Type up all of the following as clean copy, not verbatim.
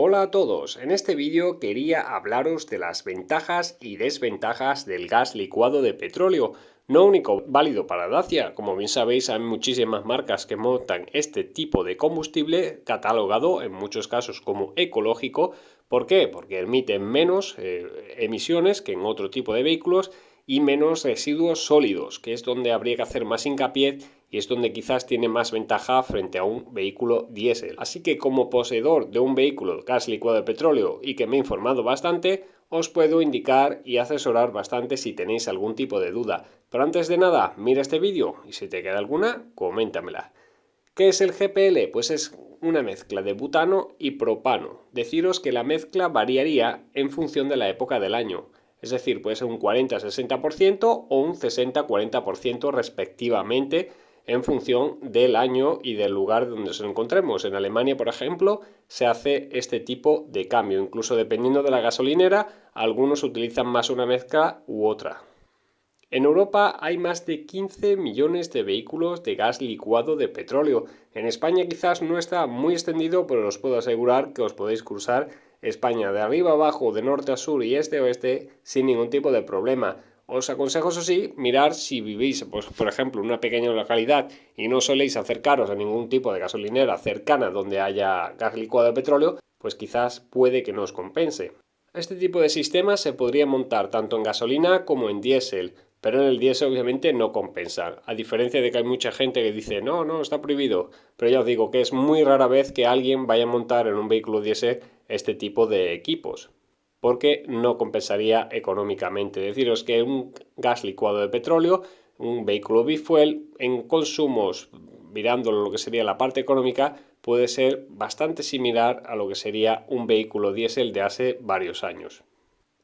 Hola a todos, en este vídeo quería hablaros de las ventajas y desventajas del gas licuado de petróleo, no único válido para Dacia. Como bien sabéis, hay muchísimas marcas que montan este tipo de combustible catalogado en muchos casos como ecológico. ¿Por qué? Porque emiten menos emisiones que en otro tipo de vehículos y menos residuos sólidos, que es donde habría que hacer más hincapié y es donde quizás tiene más ventaja frente a un vehículo diésel. Así que como poseedor de un vehículo de gas licuado de petróleo y que me he informado bastante, os puedo indicar y asesorar bastante si tenéis algún tipo de duda. Pero antes de nada, mira este vídeo y si te queda alguna, coméntamela. ¿Qué es el GPL? Pues es una mezcla de butano y propano. Deciros que la mezcla variaría en función de la época del año. Es decir, puede ser un 40-60% o un 60-40% respectivamente en función del año y del lugar donde nos encontremos. En Alemania, por ejemplo, se hace este tipo de cambio. Incluso dependiendo de la gasolinera, algunos utilizan más una mezcla u otra. En Europa hay más de 15 millones de vehículos de gas licuado de petróleo. En España quizás no está muy extendido, pero os puedo asegurar que os podéis cruzar España de arriba a abajo, de norte a sur y este a oeste sin ningún tipo de problema. Os aconsejo, eso sí, mirar si vivís, pues, por ejemplo, en una pequeña localidad y no soléis acercaros a ningún tipo de gasolinera cercana donde haya gas licuado de petróleo, pues quizás puede que no os compense. Este tipo de sistemas se podría montar tanto en gasolina como en diésel, pero en el diésel obviamente no compensa. A diferencia de que hay mucha gente que dice no, está prohibido, pero ya os digo que es muy rara vez que alguien vaya a montar en un vehículo diésel este tipo de equipos, porque no compensaría económicamente. Deciros que un gas licuado de petróleo, un vehículo bifuel, en consumos, mirándolo lo que sería la parte económica, puede ser bastante similar a lo que sería un vehículo diésel de hace varios años.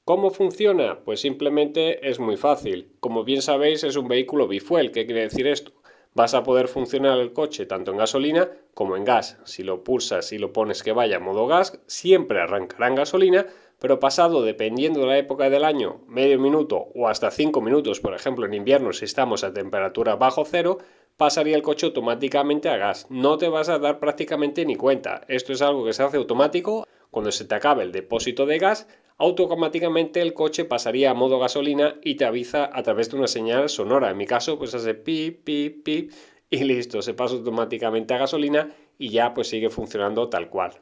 ¿Cómo funciona? Pues simplemente es muy fácil. Como bien sabéis, es un vehículo bifuel. ¿Qué quiere decir esto? Vas a poder funcionar el coche tanto en gasolina como en gas. Si lo pulsas y lo pones que vaya a modo gas, siempre arrancará en gasolina, pero pasado, dependiendo de la época del año, medio minuto o hasta 5 minutos, por ejemplo en invierno si estamos a temperatura bajo cero, pasaría el coche automáticamente a gas. No te vas a dar prácticamente ni cuenta. Esto es algo que se hace automático. Cuando se te acabe el depósito de gas, automáticamente el coche pasaría a modo gasolina y te avisa a través de una señal sonora. En mi caso, pues hace pip, pip, pip y listo, se pasa automáticamente a gasolina y ya pues sigue funcionando tal cual.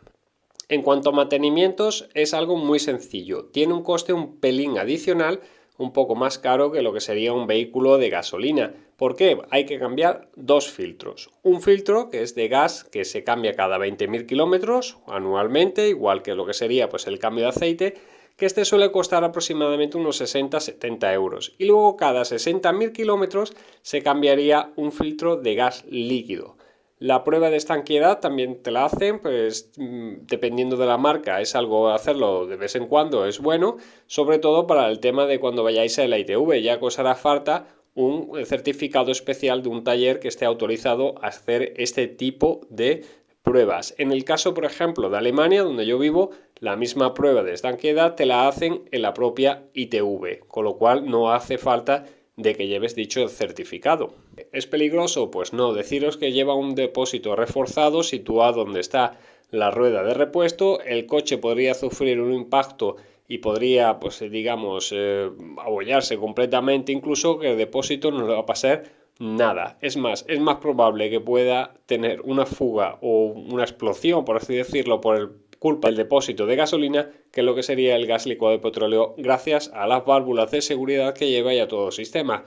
En cuanto a mantenimientos, es algo muy sencillo. Tiene un coste un pelín adicional, un poco más caro que lo que sería un vehículo de gasolina. ¿Por qué? Hay que cambiar dos filtros. Un filtro que es de gas, que se cambia cada 20.000 kilómetros anualmente, igual que lo que sería pues el cambio de aceite, que este suele costar aproximadamente unos 60-70 euros. Y luego cada 60.000 kilómetros se cambiaría un filtro de gas líquido. La prueba de estanqueidad también te la hacen, pues dependiendo de la marca, es algo hacerlo de vez en cuando, es bueno, sobre todo para el tema de cuando vayáis a la ITV, ya que os hará falta un certificado especial de un taller que esté autorizado a hacer este tipo de pruebas. En el caso, por ejemplo, de Alemania, donde yo vivo, la misma prueba de estanqueidad te la hacen en la propia ITV, con lo cual no hace falta de que lleves dicho certificado. ¿Es peligroso? Pues no, deciros que lleva un depósito reforzado situado donde está la rueda de repuesto, el coche podría sufrir un impacto y podría, pues digamos, abollarse completamente, incluso que el depósito no le va a pasar nada. Es más probable que pueda tener una fuga o una explosión, por así decirlo, por culpa del depósito de gasolina que lo que sería el gas licuado de petróleo gracias a las válvulas de seguridad que lleva y a todo el sistema.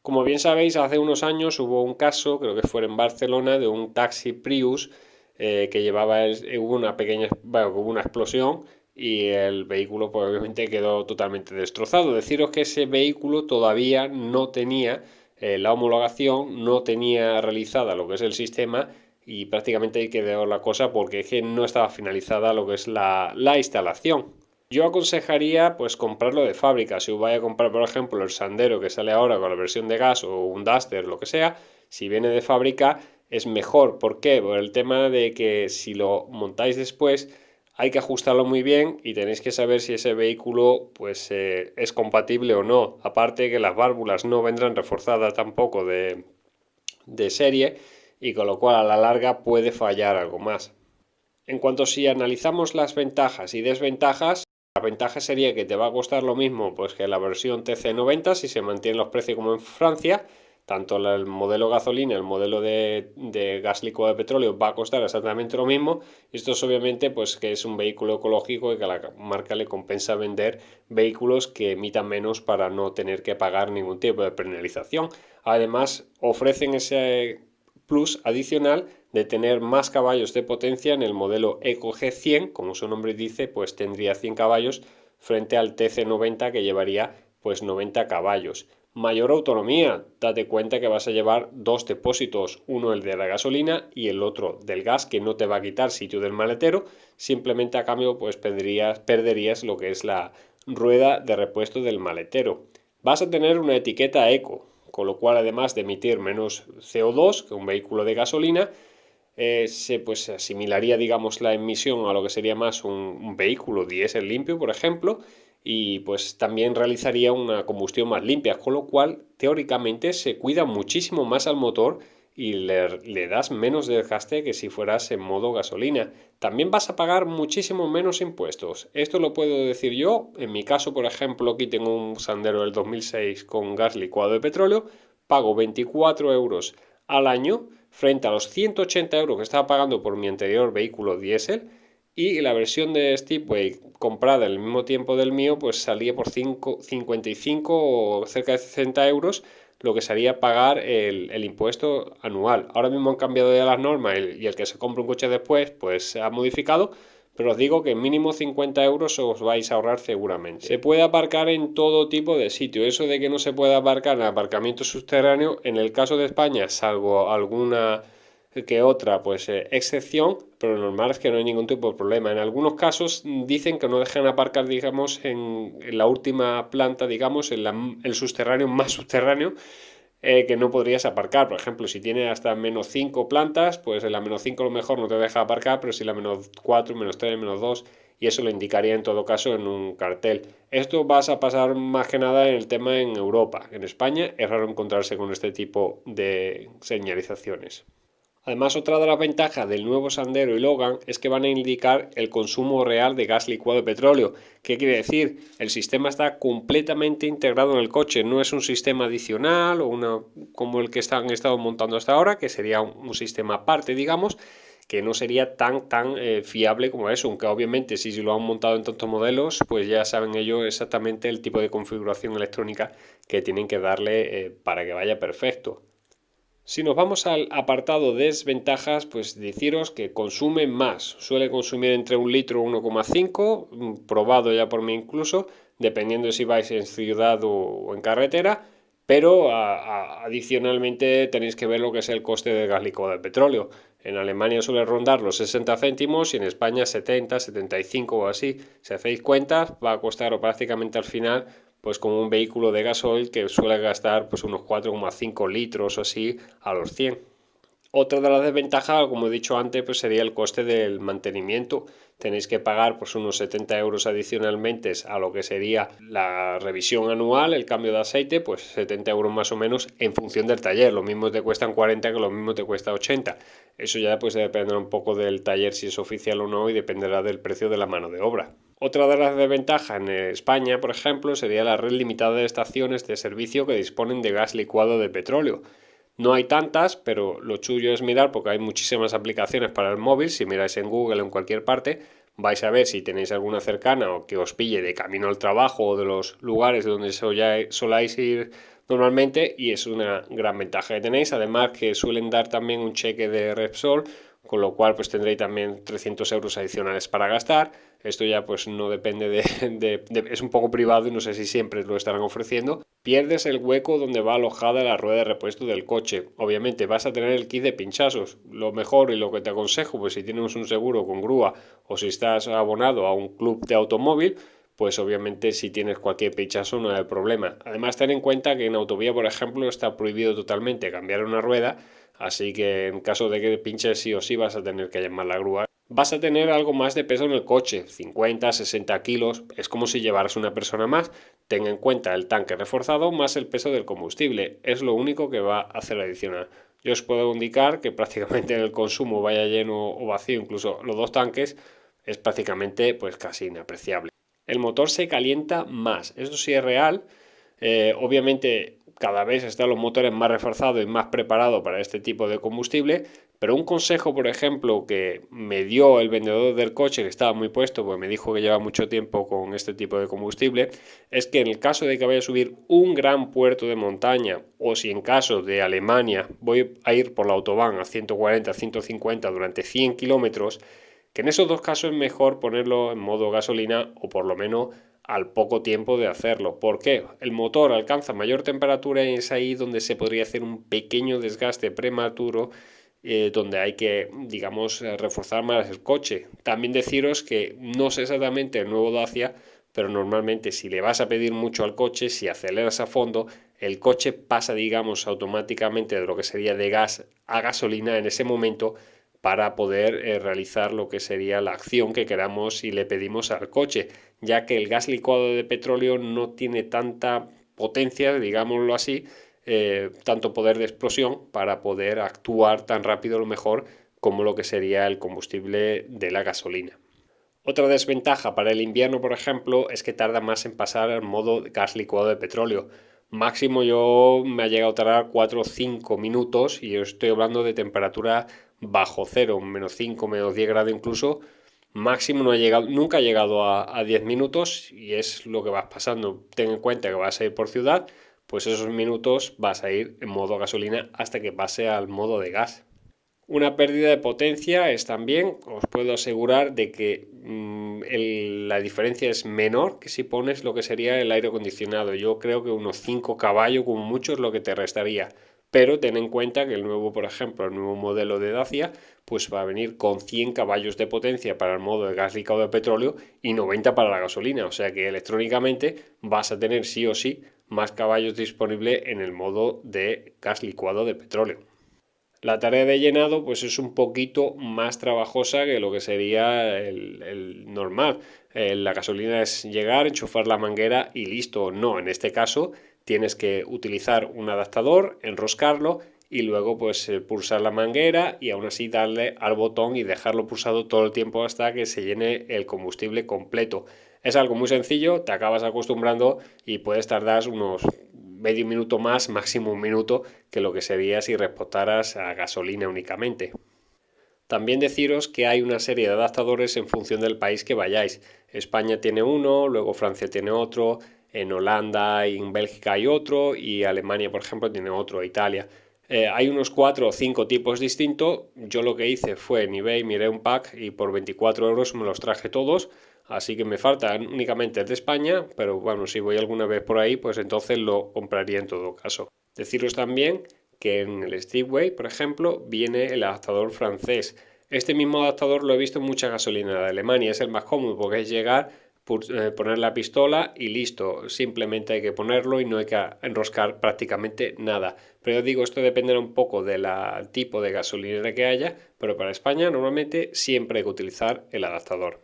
Como bien sabéis, hace unos años hubo un caso, creo que fue en Barcelona, de un taxi Prius que llevaba hubo hubo una explosión y el vehículo pues, obviamente quedó totalmente destrozado. Deciros que ese vehículo todavía no tenía la homologación, no tenía realizada lo que es el sistema y prácticamente ahí quedó la cosa porque es que no estaba finalizada lo que es la instalación. Yo aconsejaría pues comprarlo de fábrica. Si os vais a comprar, por ejemplo, el Sandero que sale ahora con la versión de gas o un Duster, lo que sea, si viene de fábrica es mejor. ¿Por qué? Por el tema de que si lo montáis después hay que ajustarlo muy bien y tenéis que saber si ese vehículo pues es compatible o no. Aparte que las válvulas no vendrán reforzadas tampoco de serie y con lo cual a la larga puede fallar algo más. En cuanto si analizamos las ventajas y desventajas, la ventaja sería que te va a costar lo mismo pues que la versión TC90 si se mantienen los precios como en Francia. Tanto el modelo gasolina, el modelo de gas licuado de petróleo va a costar exactamente lo mismo. Esto es obviamente pues que es un vehículo ecológico y que a la marca le compensa vender vehículos que emitan menos para no tener que pagar ningún tipo de penalización. Además ofrecen ese plus adicional de tener más caballos de potencia en el modelo Eco G100, como su nombre dice, pues tendría 100 caballos frente al TC90 que llevaría pues 90 caballos. Mayor autonomía, date cuenta que vas a llevar dos depósitos, uno el de la gasolina y el otro del gas, que no te va a quitar sitio del maletero, simplemente a cambio pues perderías lo que es la rueda de repuesto del maletero. Vas a tener una etiqueta eco, con lo cual además de emitir menos CO2 que un vehículo de gasolina, se asimilaría, digamos, la emisión a lo que sería más un vehículo diésel limpio, por ejemplo, y pues también realizaría una combustión más limpia, con lo cual teóricamente se cuida muchísimo más al motor y le das menos desgaste que si fueras en modo gasolina. También vas a pagar muchísimo menos impuestos. Esto lo puedo decir yo. En mi caso, por ejemplo, aquí tengo un Sandero del 2006 con gas licuado de petróleo. Pago 24 euros al año frente a los 180 euros que estaba pagando por mi anterior vehículo diésel. Y la versión de Stepway comprada en el mismo tiempo del mío, pues salía por 55 o cerca de 60 euros lo que sería pagar el impuesto anual. Ahora mismo han cambiado ya las normas y el que se compra un coche después, pues se ha modificado, pero os digo que mínimo 50 euros os vais a ahorrar seguramente. Se puede aparcar en todo tipo de sitio. Eso de que no se puede aparcar en aparcamiento subterráneo, en el caso de España, salvo alguna que otra pues excepción, pero lo normal es que no hay ningún tipo de problema. En algunos casos dicen que no dejan aparcar, digamos, en la última planta, digamos, en el subterráneo más subterráneo, que no podrías aparcar. Por ejemplo, si tiene hasta menos 5 plantas, pues en la menos 5 a lo mejor no te deja aparcar, pero si la menos 4, menos 3, menos 2, y eso lo indicaría en todo caso en un cartel. Esto vas a pasar más que nada en el tema en Europa. En España es raro encontrarse con este tipo de señalizaciones. Además, otra de las ventajas del nuevo Sandero y Logan es que van a indicar el consumo real de gas licuado de petróleo. ¿Qué quiere decir? El sistema está completamente integrado en el coche, no es un sistema adicional o como el que han estado montando hasta ahora, que sería un sistema aparte, digamos, que no sería tan fiable como eso, aunque obviamente si lo han montado en tantos modelos, pues ya saben ellos exactamente el tipo de configuración electrónica que tienen que darle para que vaya perfecto. Si nos vamos al apartado de desventajas, pues deciros que consume más. Suele consumir entre 1 litro y 1,5, probado ya por mí incluso, dependiendo de si vais en ciudad o en carretera, pero adicionalmente tenéis que ver lo que es el coste del gas licuado de petróleo. En Alemania suele rondar los 60 céntimos y en España 70, 75 o así. Si hacéis cuentas, va a costar prácticamente al final pues como un vehículo de gasoil que suele gastar pues unos 4,5 litros o así a los 100. Otra de las desventajas, como he dicho antes, pues sería el coste del mantenimiento. Tenéis que pagar pues unos 70 euros adicionalmente a lo que sería la revisión anual, el cambio de aceite, pues 70 euros más o menos en función del taller. Lo mismo te cuestan 40 que lo mismo te cuesta 80. Eso ya pues dependerá un poco del taller si es oficial o no y dependerá del precio de la mano de obra. Otra de las desventajas en España, por ejemplo, sería la red limitada de estaciones de servicio que disponen de gas licuado de petróleo. No hay tantas, pero lo suyo es mirar porque hay muchísimas aplicaciones para el móvil. Si miráis en Google o en cualquier parte, vais a ver si tenéis alguna cercana o que os pille de camino al trabajo o de los lugares donde soláis ir normalmente, y es una gran ventaja que tenéis. Además que suelen dar también un cheque de Repsol, con lo cual pues tendréis también 300 euros adicionales para gastar. Esto ya pues no depende es un poco privado y no sé si siempre lo estarán ofreciendo. Pierdes el hueco donde va alojada la rueda de repuesto del coche. Obviamente vas a tener el kit de pinchazos. Lo mejor y lo que te aconsejo, pues si tienes un seguro con grúa o si estás abonado a un club de automóvil, pues obviamente si tienes cualquier pinchazo no hay problema. Además ten en cuenta que en autovía, por ejemplo, está prohibido totalmente cambiar una rueda, así que en caso de que pinches sí o sí vas a tener que llamar a la grúa. Vas a tener algo más de peso en el coche, 50, 60 kilos, es como si llevaras una persona más. Ten en cuenta el tanque reforzado más el peso del combustible, es lo único que va a hacer adicional. Yo os puedo indicar que prácticamente en el consumo, vaya lleno o vacío, incluso los dos tanques, es prácticamente pues casi inapreciable. El motor se calienta más, esto sí es real. Obviamente cada vez están los motores más reforzados y más preparados para este tipo de combustible, pero un consejo, por ejemplo, que me dio el vendedor del coche, que estaba muy puesto, porque me dijo que lleva mucho tiempo con este tipo de combustible, es que en el caso de que vaya a subir un gran puerto de montaña, o si en caso de Alemania voy a ir por la autobahn a 140, 150 durante 100 kilómetros, que en esos dos casos es mejor ponerlo en modo gasolina o por lo menos al poco tiempo de hacerlo. ¿Por qué? El motor alcanza mayor temperatura y es ahí donde se podría hacer un pequeño desgaste prematuro, donde hay que, digamos, reforzar más el coche. También deciros que no sé exactamente el nuevo Dacia, pero normalmente si le vas a pedir mucho al coche, si aceleras a fondo, el coche pasa, digamos, automáticamente de lo que sería de gas a gasolina en ese momento para poder realizar lo que sería la acción que queramos y le pedimos al coche, ya que el gas licuado de petróleo no tiene tanta potencia, digámoslo así, tanto poder de explosión para poder actuar tan rápido a lo mejor como lo que sería el combustible de la gasolina. Otra desventaja para el invierno, por ejemplo, es que tarda más en pasar al modo gas licuado de petróleo. Máximo yo me ha llegado a tardar 4 o 5 minutos y yo estoy hablando de temperatura bajo cero, menos 5, menos 10 grados incluso. Máximo no ha llegado, nunca ha llegado a 10 minutos y es lo que vas pasando. Ten en cuenta que vas a ir por ciudad, pues esos minutos vas a ir en modo gasolina hasta que pase al modo de gas. Una pérdida de potencia es también, os puedo asegurar de que la diferencia es menor que si pones lo que sería el aire acondicionado. Yo creo que unos 5 caballos como mucho es lo que te restaría. Pero ten en cuenta que el nuevo, por ejemplo, el nuevo modelo de Dacia, pues va a venir con 100 caballos de potencia para el modo de gas licuado de petróleo y 90 para la gasolina. O sea que electrónicamente vas a tener sí o sí más caballos disponibles en el modo de gas licuado de petróleo. La tarea de llenado pues es un poquito más trabajosa que lo que sería el normal. La gasolina es llegar, enchufar la manguera y listo. No, en este caso tienes que utilizar un adaptador, enroscarlo y luego pues pulsar la manguera y aún así darle al botón y dejarlo pulsado todo el tiempo hasta que se llene el combustible completo. Es algo muy sencillo, te acabas acostumbrando y puedes tardar unos medio minuto más, máximo un minuto, que lo que sería si repostaras a gasolina únicamente. También deciros que hay una serie de adaptadores en función del país que vayáis. España tiene uno, luego Francia tiene otro, en Holanda y en Bélgica hay otro y Alemania, por ejemplo, tiene otro, Italia. Hay unos 4 o 5 tipos distintos. Yo lo que hice fue en eBay, miré un pack y por 24 euros me los traje todos. Así que me faltan únicamente el de España, pero bueno, si voy alguna vez por ahí, pues entonces lo compraría en todo caso. Deciros también que en el Speedway, por ejemplo, viene el adaptador francés. Este mismo adaptador lo he visto en mucha gasolina de Alemania, es el más cómodo porque es llegar, poner la pistola y listo. Simplemente hay que ponerlo y no hay que enroscar prácticamente nada. Pero yo digo, esto dependerá un poco del tipo de gasolinera que haya, pero para España normalmente siempre hay que utilizar el adaptador.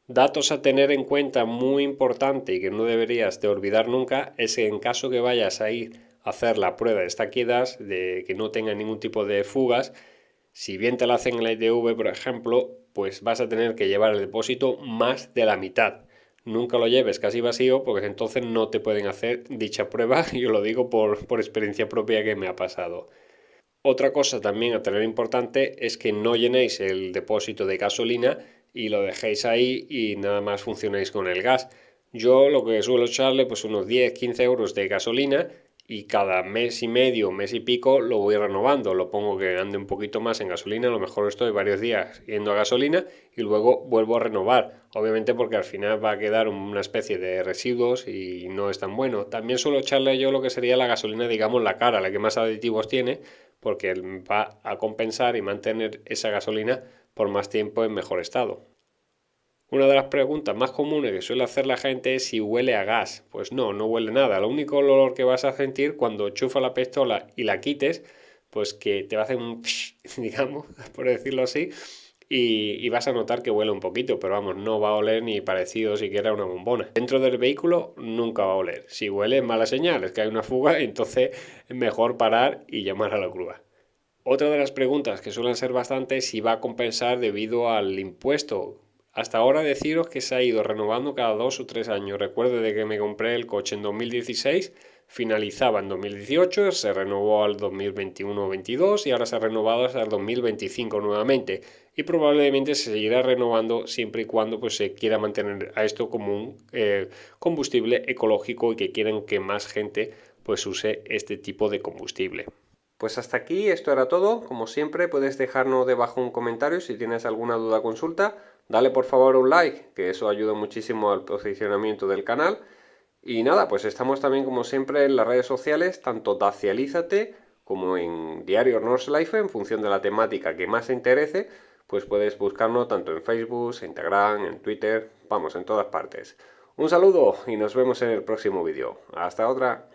Datos a tener en cuenta muy importante y que no deberías de olvidar nunca es que en caso que vayas a ir a hacer la prueba de estaquidas, de que no tenga ningún tipo de fugas, si bien te la hacen en la ITV, por ejemplo, pues vas a tener que llevar el depósito más de la mitad. Nunca lo lleves casi vacío porque entonces no te pueden hacer dicha prueba. Yo lo digo por experiencia propia que me ha pasado. Otra cosa también a tener importante es que no llenéis el depósito de gasolina y lo dejéis ahí y nada más funcionéis con el gas. Yo lo que suelo echarle pues unos 10-15 euros de gasolina y cada mes y medio, mes y pico lo voy renovando. Lo pongo que ande un poquito más en gasolina, a lo mejor estoy varios días yendo a gasolina y luego vuelvo a renovar. Obviamente porque al final va a quedar una especie de residuos y no es tan bueno. También suelo echarle yo lo que sería la gasolina, digamos, la cara, la que más aditivos tiene porque va a compensar y mantener esa gasolina por más tiempo en mejor estado. Una de las preguntas más comunes que suele hacer la gente es si huele a gas. Pues no, no huele nada. Lo único olor que vas a sentir cuando enchufas la pistola y la quites, pues que te va a hacer un digamos, por decirlo así, y vas a notar que huele un poquito, pero vamos, no va a oler ni parecido siquiera a una bombona. Dentro del vehículo nunca va a oler. Si huele es mala señal, es que hay una fuga, entonces es mejor parar y llamar a la grúa. Otra de las preguntas que suelen ser bastante es si va a compensar debido al impuesto. Hasta ahora deciros que se ha ido renovando cada 2 o 3 años. Recuerdo de que me compré el coche en 2016, finalizaba en 2018, se renovó al 2021-22 y ahora se ha renovado hasta el 2025 nuevamente. Y probablemente se seguirá renovando siempre y cuando pues, se quiera mantener a esto como un combustible ecológico y que quieran que más gente pues use este tipo de combustible. Pues hasta aquí, esto era todo. Como siempre, puedes dejarnos debajo un comentario si tienes alguna duda o consulta. Dale por favor un like, que eso ayuda muchísimo al posicionamiento del canal. Y nada, pues estamos también como siempre en las redes sociales, tanto Dacialízate como en Diario Life, en función de la temática que más te interese, pues puedes buscarnos tanto en Facebook, en Instagram, en Twitter, vamos, en todas partes. Un saludo y nos vemos en el próximo vídeo. Hasta otra.